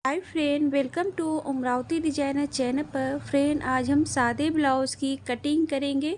Hi friend, welcome to Amravati designer channel पर। Friend, आज हम सादे ब्लाउज़ की कटिंग करेंगे।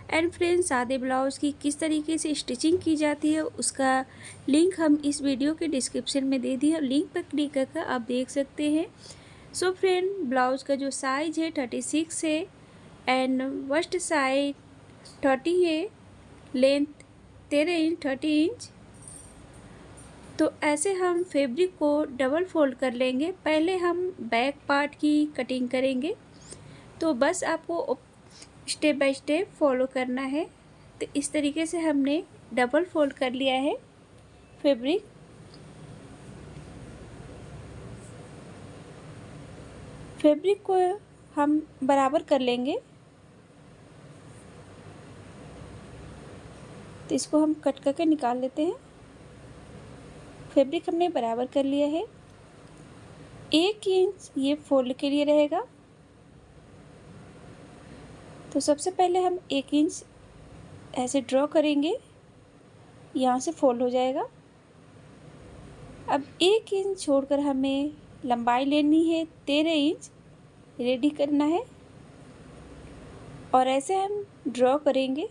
एंड फ्रेंड, सादे ब्लाउज़ की किस तरीके से स्टिचिंग की जाती है उसका लिंक हम इस वीडियो के डिस्क्रिप्शन में दे दिए। लिंक पर क्लिक करके आप देख सकते हैं। सो फ्रेंड, ब्लाउज़ का जो साइज़ है 36 है एंड वस्ट साइड 30 है, लेंथ 13 इंच 30 इंच। तो ऐसे हम फैब्रिक को डबल फोल्ड कर लेंगे। पहले हम बैक पार्ट की कटिंग करेंगे, तो बस आपको स्टेप बाय स्टेप फॉलो करना है। तो इस तरीके से हमने डबल फोल्ड कर लिया है फैब्रिक। फैब्रिक को हम बराबर कर लेंगे, तो इसको हम कट करके निकाल लेते हैं। फैब्रिक हमने बराबर कर लिया है। 1 इंच ये फोल्ड के लिए रहेगा, तो सबसे पहले हम 1 इंच ऐसे ड्रॉ करेंगे, यहाँ से फोल्ड हो जाएगा। अब 1 इंच छोड़कर हमें लंबाई लेनी है 13 इंच रेडी करना है, और ऐसे हम ड्रॉ करेंगे।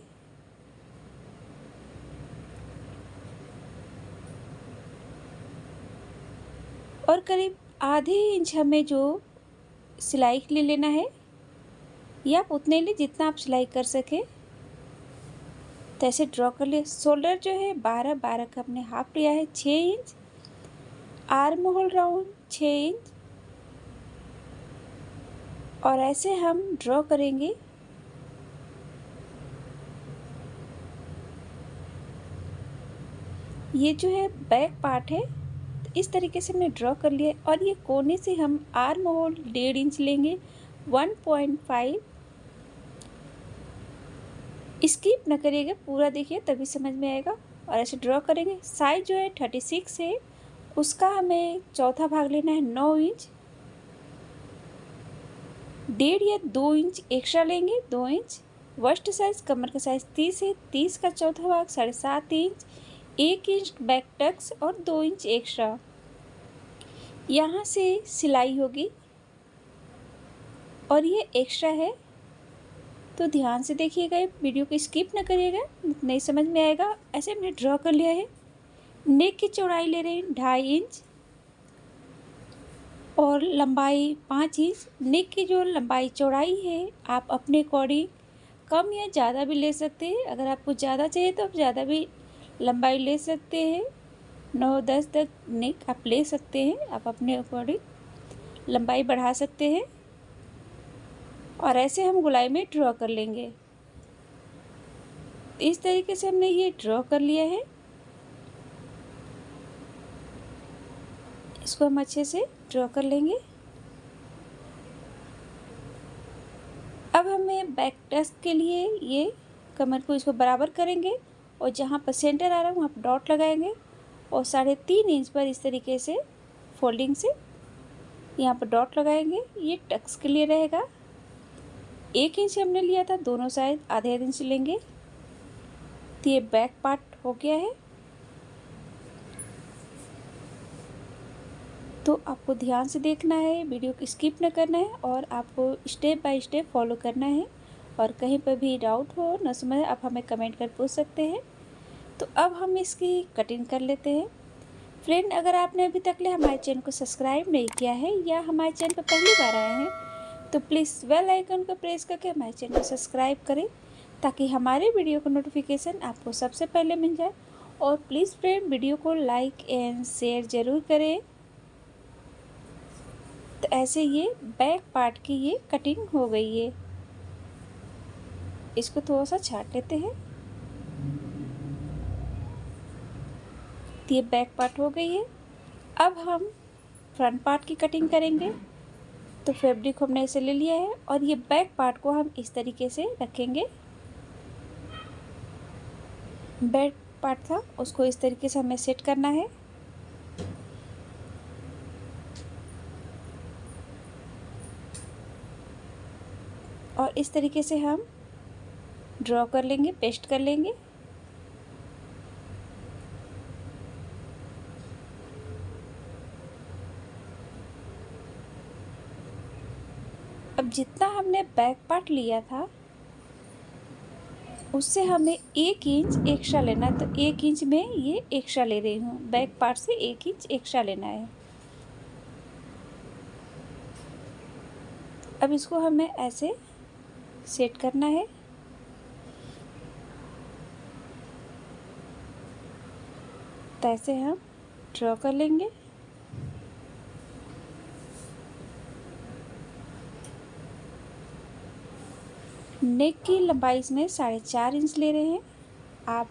और करीब आधे इंच हमें जो सिलाई के लिए लेना है, या आप उतने लिए जितना आप सिलाई कर सके, तो ऐसे ड्रॉ कर लिए। शोल्डर जो है 12 का हमने हाफ लिया है, 6 inch. Arm hole round 6 inch, और ऐसे हम ड्रॉ करेंगे। ये जो है बैक पार्ट है, तो इस तरीके से हमने ड्रॉ कर लिया है। और ये कोने से हम आर्म होल 1.5 इंच लेंगे, 1.5। स्किप न करिएगा, पूरा देखिए तभी समझ में आएगा। और ऐसे ड्रॉ करेंगे। साइज जो है 36 है, उसका हमें चौथा भाग लेना है 9 इंच। 1.5 या 2 इंच एक्स्ट्रा लेंगे, 2 इंच। वर्स्ट साइज कमर का साइज 30 है, 30 का चौथा भाग 7.5 इंच। 1 इंच बैक टक्स और 2 इंच एक्स्ट्रा यहाँ से सिलाई होगी, और ये एक्स्ट्रा है, तो ध्यान से देखिएगा, वीडियो को स्किप ना करिएगा, नहीं समझ में आएगा। ऐसे हमने ड्रॉ कर लिया है। नेक की चौड़ाई ले रहे हैं 2.5 इंच और लंबाई 5 इंच। नेक की जो लंबाई चौड़ाई है, आप अपने अकॉर्डिंग कम या ज़्यादा भी ले सकते हैं। अगर आपको ज़्यादा चाहिए तो आप ज़्यादा भी लंबाई ले सकते हैं। 9-10 तक नेक आप ले सकते हैं, आप अपने अकॉर्डिंग लंबाई बढ़ा सकते हैं। और ऐसे हम गोलाई में ड्रॉ कर लेंगे। इस तरीके से हमने ये ड्रॉ कर लिया है। इसको हम अच्छे से ड्रॉ कर लेंगे। अब हमें बैक टक्स के लिए ये कमर को इसको बराबर करेंगे, और जहाँ पर सेंटर आ रहा है वहाँ पर डॉट लगाएंगे, और 3.5 इंच पर इस तरीके से फोल्डिंग से यहाँ पर डॉट लगाएंगे। ये टक्स के लिए रहेगा। 1 इंच हमने लिया था, दोनों साइड आधे आधे इंच लेंगे। तो ये बैक पार्ट हो गया है। तो आपको ध्यान से देखना है, वीडियो को स्किप न करना है, और आपको स्टेप बाय स्टेप फॉलो करना है। और कहीं पर भी डाउट हो न समझ, आप हमें कमेंट कर पूछ सकते हैं। तो अब हम इसकी कटिंग कर लेते हैं। फ्रेंड, अगर आपने अभी तक ले हमारे चैनल को सब्सक्राइब नहीं किया है, या हमारे चैनल पर पहली बार आए हैं, तो प्लीज़ बेल आइकन को प्रेस करके हमारे चैनल को सब्सक्राइब करें, ताकि हमारे वीडियो का नोटिफिकेशन आपको सबसे पहले मिल जाए। और प्लीज़ फ्रेंड, वीडियो को लाइक एंड शेयर ज़रूर करें। तो ऐसे ये बैक पार्ट की ये कटिंग हो गई है। इसको थोड़ा सा छाट लेते हैं। तो ये बैक पार्ट हो गई है। अब हम फ्रंट पार्ट की कटिंग करेंगे। तो फैब्रिक हमने ऐसे ले लिया है, और ये बैक पार्ट को हम इस तरीके से रखेंगे। बैक पार्ट था, उसको इस तरीके से हमें सेट करना है। और इस तरीके से हम ड्रॉ कर लेंगे, पेस्ट कर लेंगे। अब जितना हमने बैक पार्ट लिया था उससे हमें 1 इंच एक्स्ट्रा लेना है, तो 1 इंच में ये एक्स्ट्रा ले रही हूँ। बैक पार्ट से 1 इंच एक्स्ट्रा लेना है। अब इसको हमें ऐसे सेट करना है। तो ऐसे हम ड्रॉ कर लेंगे। नेक की लंबाई इसमें 4.5 इंच ले रहे हैं, आप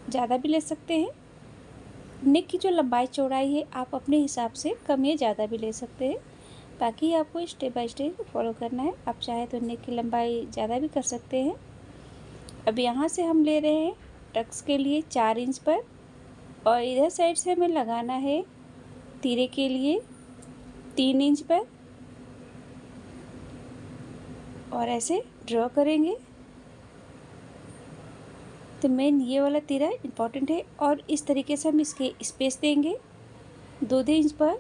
ज़्यादा भी ले सकते हैं। नेक की जो लंबाई चौड़ाई है आप अपने हिसाब से कम या ज़्यादा भी ले सकते हैं, बाकी आपको स्टेप बाय स्टेप फॉलो करना है। आप चाहे तो नेक की लंबाई ज़्यादा भी कर सकते हैं। अब यहाँ से हम ले रहे हैं टक्स के लिए 4 इंच पर, और इधर साइड से हमें लगाना है तीरे के लिए 3 इंच पर, और ऐसे ड्रॉ करेंगे। तो मेन ये वाला तीरा इम्पॉर्टेंट है, और इस तरीके से हम इसके स्पेस देंगे 2 इंच पर।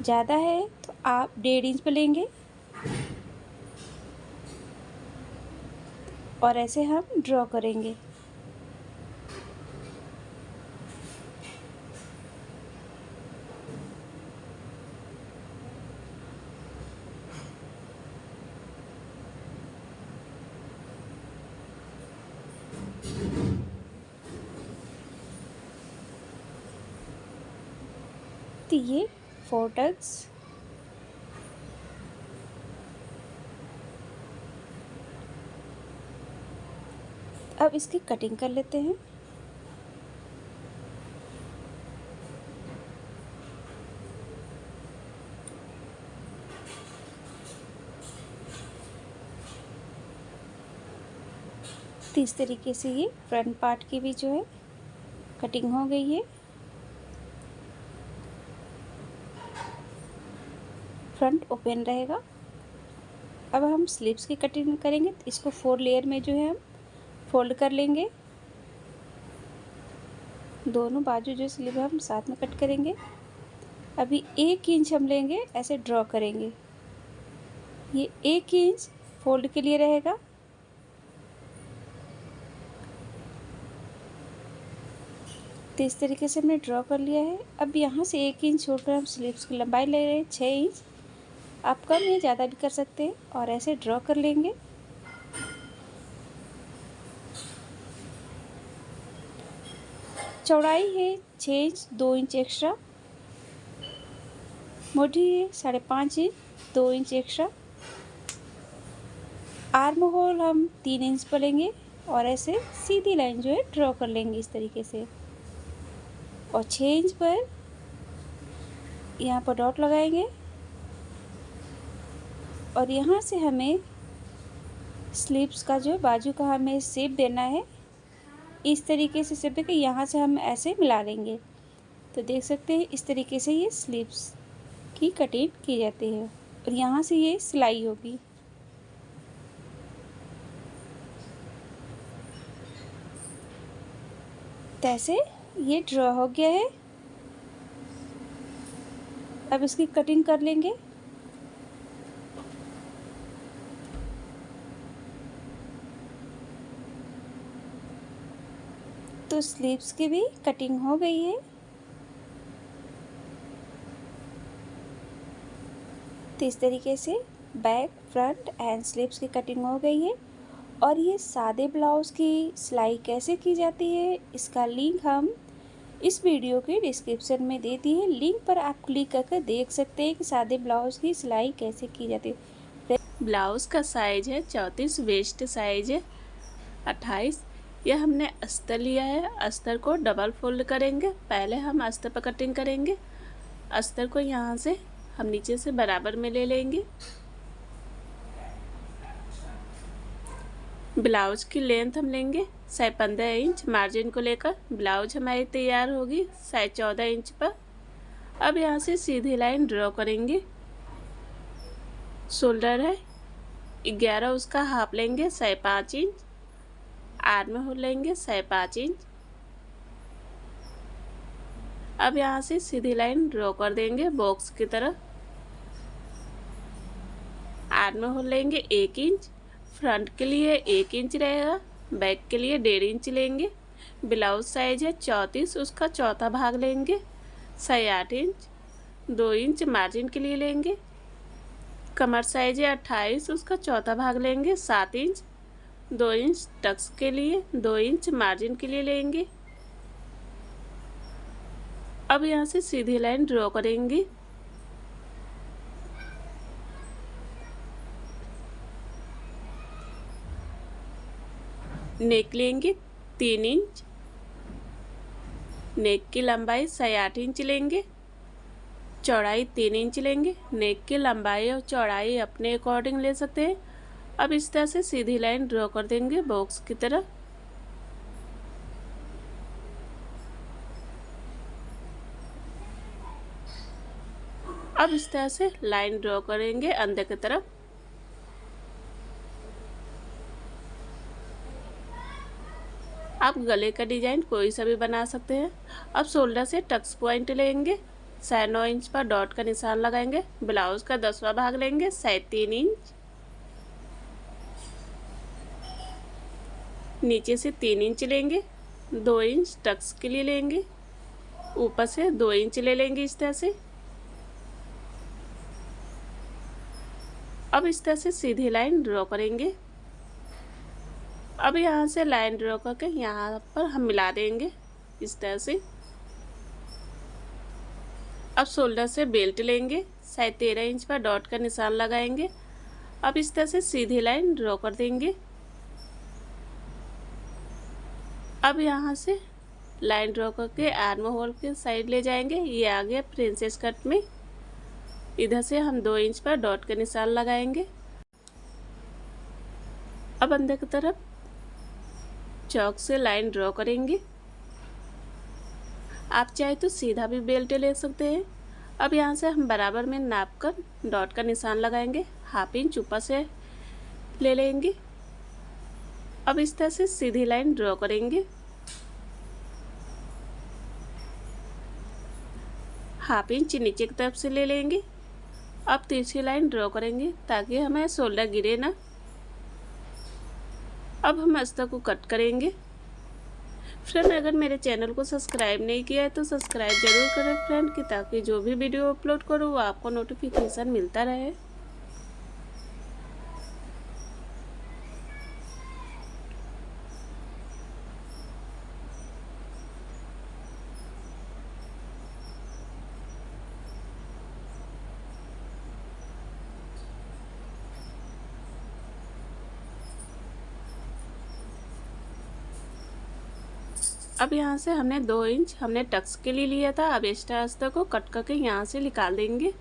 ज़्यादा है तो आप 1.5 इंच पर लेंगे, और ऐसे हम ड्रॉ करेंगे। तो ये 4 टक्स। अब इसकी कटिंग कर लेते हैं। तो इस तरीके से ये फ्रंट पार्ट की भी जो है कटिंग हो गई है। फ्रंट ओपन रहेगा। अब हम स्लीव्स की कटिंग करेंगे, तो इसको 4 लेयर में जो है हम फोल्ड कर लेंगे। दोनों बाजू जो स्लीव है हम साथ में कट करेंगे। अभी 1 इंच हम लेंगे, ऐसे ड्रॉ करेंगे। ये 1 इंच फोल्ड के लिए रहेगा। तो इस तरीके से हमने ड्रॉ कर लिया है। अब यहाँ से 1 इंच छोड़कर हम स्लीव्स की लंबाई ले रहे हैं 6 इंच। आप कम या ज़्यादा भी कर सकते हैं, और ऐसे ड्रॉ कर लेंगे। चौड़ाई है 6 इंच, 2 इंच एक्स्ट्रा। मोटी है 5.5 inch, 2 inch extra. Arm hole हम 3 इंच पर लेंगे, और ऐसे सीधी लाइन जो है ड्रॉ कर लेंगे इस तरीके से। और 6 इंच पर यहाँ पर डॉट लगाएंगे, और यहाँ से हमें स्लीव्स का जो बाजू का हमें शेप देना है। इस तरीके से शेप देकर यहाँ से हम ऐसे मिला लेंगे। तो देख सकते हैं इस तरीके से ये स्लीव्स की कटिंग की जाती है, और यहाँ से ये सिलाई होगी। तो ऐसे ये ड्रॉ हो गया है। अब इसकी कटिंग कर लेंगे। तो स्लीव्स की भी कटिंग हो गई है। तो इस तरीके से बैक, फ्रंट एंड स्लीव्स की कटिंग हो गई है। और ये सादे ब्लाउज़ की सिलाई कैसे की जाती है, इसका लिंक हम इस वीडियो के डिस्क्रिप्शन में दे दी है। लिंक पर आप क्लिक करके देख सकते हैं कि सादे ब्लाउज़ की सिलाई कैसे की जाती है। ब्लाउज़ का साइज़ है 34, वेस्ट साइज़ है 28। यह हमने अस्तर लिया है। अस्तर को डबल फोल्ड करेंगे। पहले हम अस्तर पर कटिंग करेंगे। अस्तर को यहाँ से हम नीचे से बराबर में ले लेंगे। ब्लाउज़ की लेंथ हम लेंगे 15 इंच। मार्जिन को लेकर ब्लाउज हमारी तैयार होगी 14 इंच पर। अब यहाँ से सीधी लाइन ड्रॉ करेंगे। शोल्डर है 11, उसका हाफ लेंगे 5.5 इंच। आर्म होल लेंगे 5.5 इंच। अब यहाँ से सीधी लाइन ड्रॉ कर देंगे बॉक्स की तरह। आर्म होल लेंगे 1 इंच, फ्रंट के लिए 1 इंच रहेगा, बैक के लिए 1.5 इंच लेंगे। ब्लाउज साइज है 34, उसका चौथा भाग लेंगे 8.5 इंच, 2 इंच मार्जिन के लिए लेंगे। कमर साइज है 28, उसका चौथा भाग लेंगे 7 इंच, 2 इंच टक्स के लिए, 2 इंच मार्जिन के लिए लेंगे। अब यहाँ से सीधी लाइन ड्रॉ करेंगे। नेक लेंगे 3 इंच, नेक की लंबाई 8.5 इंच लेंगे, चौड़ाई 3 इंच लेंगे। नेक की लंबाई और चौड़ाई अपने अकॉर्डिंग ले सकते हैं। अब इस तरह से सीधी लाइन ड्रॉ कर देंगे बॉक्स की तरह। अब इस तरह से लाइन ड्रॉ करेंगे अंदर की तरफ। आप गले का डिजाइन कोई सा भी बना सकते हैं। अब शोल्डर से टक्स पॉइंट लेंगे, 9.5 इंच पर डॉट का निशान लगाएंगे। ब्लाउज का 10वां भाग लेंगे 3.5 इंच, नीचे से 3 इंच लेंगे, 2 इंच टक्स के लिए लेंगे, ऊपर से 2 इंच ले लेंगे इस तरह से। अब इस तरह से सीधी लाइन ड्रॉ करेंगे। अब यहाँ से लाइन ड्रॉ करके यहाँ पर हम मिला देंगे इस तरह से। अब शोल्डर से बेल्ट लेंगे, 13.5 इंच पर डॉट का निशान लगाएंगे। अब इस तरह से सीधी लाइन ड्रॉ कर देंगे। अब यहाँ से लाइन ड्रॉ करके आर्म होल के साइड ले जाएंगे। ये आ गया प्रिंसेस कट में। इधर से हम 2 इंच पर डॉट का निशान लगाएंगे। अब अंदर की तरफ चौक से लाइन ड्रॉ करेंगे। आप चाहे तो सीधा भी बेल्ट ले सकते हैं। अब यहाँ से हम बराबर में नाप कर डॉट का निशान लगाएंगे, 1/2 इंच ऊपर से ले लेंगे। अब इस तरह से सीधी लाइन ड्रॉ करेंगे, 1/2 इंच नीचे की तरफ से ले लेंगे। अब तिरछी लाइन ड्रॉ करेंगे ताकि हमें शोल्डर गिरे ना। अब हम अस्तर को कट करेंगे। फ्रेंड, अगर मेरे चैनल को सब्सक्राइब नहीं किया है तो सब्सक्राइब जरूर करें फ्रेंड, कि ताकि जो भी वीडियो अपलोड करूँ वो आपको नोटिफिकेशन मिलता रहे। अब यहाँ से हमने 2 इंच हमने टक्स के लिए लिया था। अब एक्स्ट्रा अस्तर को कट करके यहाँ से निकाल देंगे।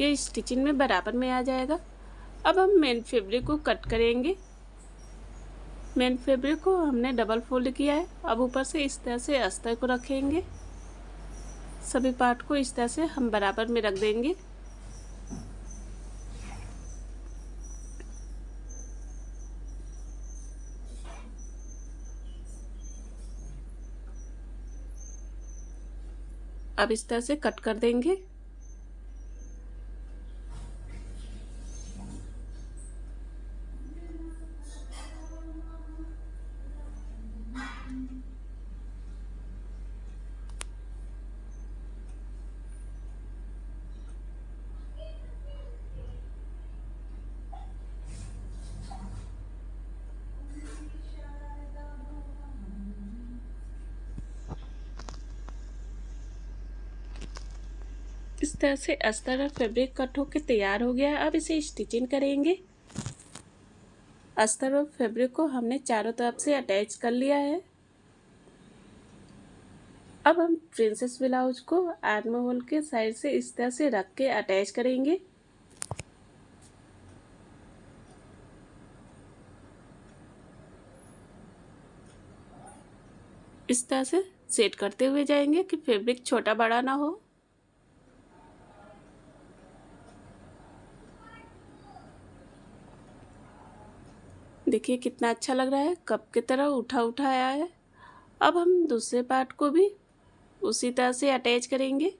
ये स्टिचिंग में बराबर में आ जाएगा। अब हम मेन फैब्रिक को कट करेंगे। मेन फैब्रिक को हमने डबल फोल्ड किया है। अब ऊपर से इस तरह से अस्तर को रखेंगे। सभी पार्ट को इस तरह से हम बराबर में रख देंगे। अब इस तरह से कट कर देंगे। इस तरह से अस्तर और फैब्रिक कट होकर तैयार हो गया है। अब इसे स्टिचिंग करेंगे। अस्तर और फैब्रिक को हमने चारों तरफ से अटैच कर लिया है। अब हम प्रिंसेस ब्लाउज को आर्म होल के साइड से इस तरह से रख के अटैच करेंगे। इस तरह से सेट करते हुए जाएंगे कि फैब्रिक छोटा बड़ा ना हो। देखिए कितना अच्छा लग रहा है, कप की तरह उठा उठा आया है। अब हम दूसरे पार्ट को भी उसी तरह से अटैच करेंगे।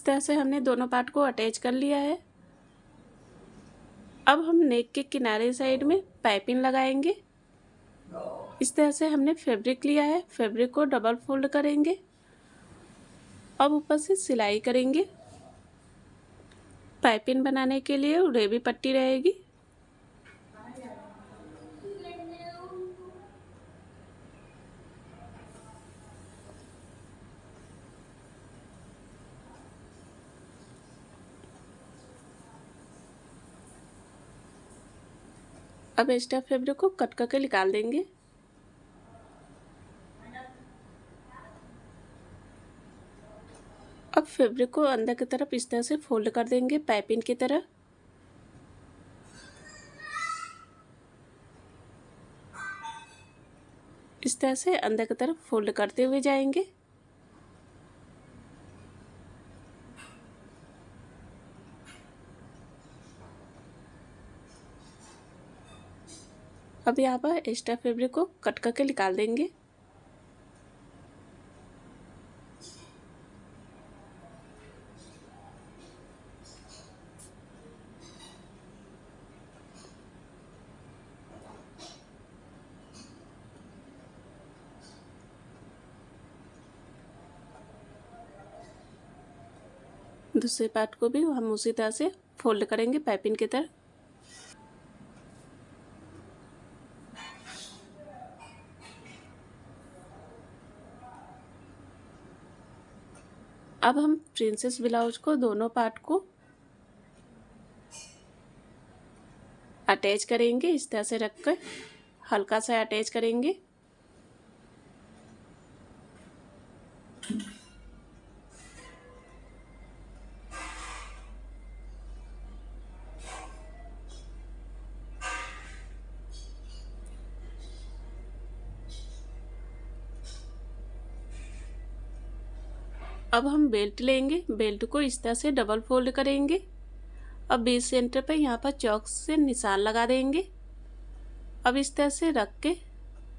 तरह से हमने दोनों पार्ट को अटैच कर लिया है। अब हम नेक के किनारे साइड में पाइपिंग लगाएंगे। इस तरह से हमने फैब्रिक लिया है, फैब्रिक को डबल फोल्ड करेंगे। अब ऊपर से सिलाई करेंगे। पाइपिंग बनाने के लिए उड़ेबी पट्टी रहेगी। अब एक्स्ट्रा फैब्रिक को कट करके निकाल देंगे। अब फैब्रिक को अंदर की तरफ इस तरह से फोल्ड कर देंगे पाइपिंग की तरह। इस तरह से अंदर की तरफ फोल्ड करते हुए जाएंगे। अब यहाँ पर एक्स्ट्रा फैब्रिक को कट करके निकाल देंगे। दूसरे पार्ट को भी हम उसी तरह से फोल्ड करेंगे पाइपिंग की तरह। अब हम प्रिंसेस ब्लाउज को दोनों पार्ट को अटैच करेंगे। इस तरह से रखकर हल्का सा अटैच करेंगे। अब हम बेल्ट लेंगे, बेल्ट को इस तरह से डबल फोल्ड करेंगे। अब बीच सेंटर पे यहाँ पर चौक से निशान लगा देंगे। अब इस तरह से रख के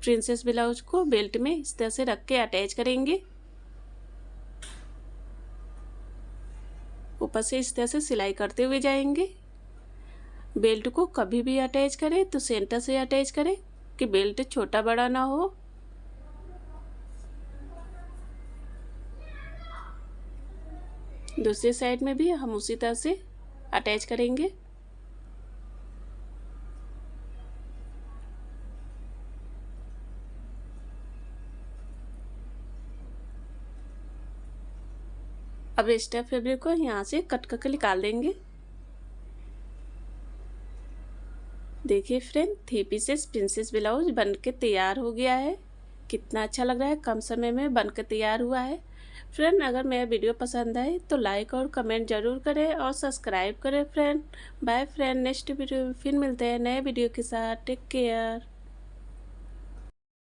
प्रिंसेस ब्लाउज को बेल्ट में इस तरह से रख के अटैच करेंगे। ऊपर से इस तरह से सिलाई करते हुए जाएंगे। बेल्ट को कभी भी अटैच करें तो सेंटर से अटैच करें कि बेल्ट छोटा बड़ा ना हो। दूसरी साइड में भी हम उसी तरह से अटैच करेंगे। अब एक्स्ट्रा फैब्रिक को यहाँ से कट करके निकाल देंगे। देखिए फ्रेंड, 3 पीसेस प्रिंसेस ब्लाउज बनके तैयार हो गया है। कितना अच्छा लग रहा है, कम समय में बनकर तैयार हुआ है। फ्रेंड, अगर मेरा वीडियो पसंद आए तो लाइक और कमेंट जरूर करें और सब्सक्राइब करें friend. Bye friend, next video फिर मिलते हैं नए वीडियो के साथ। Take care.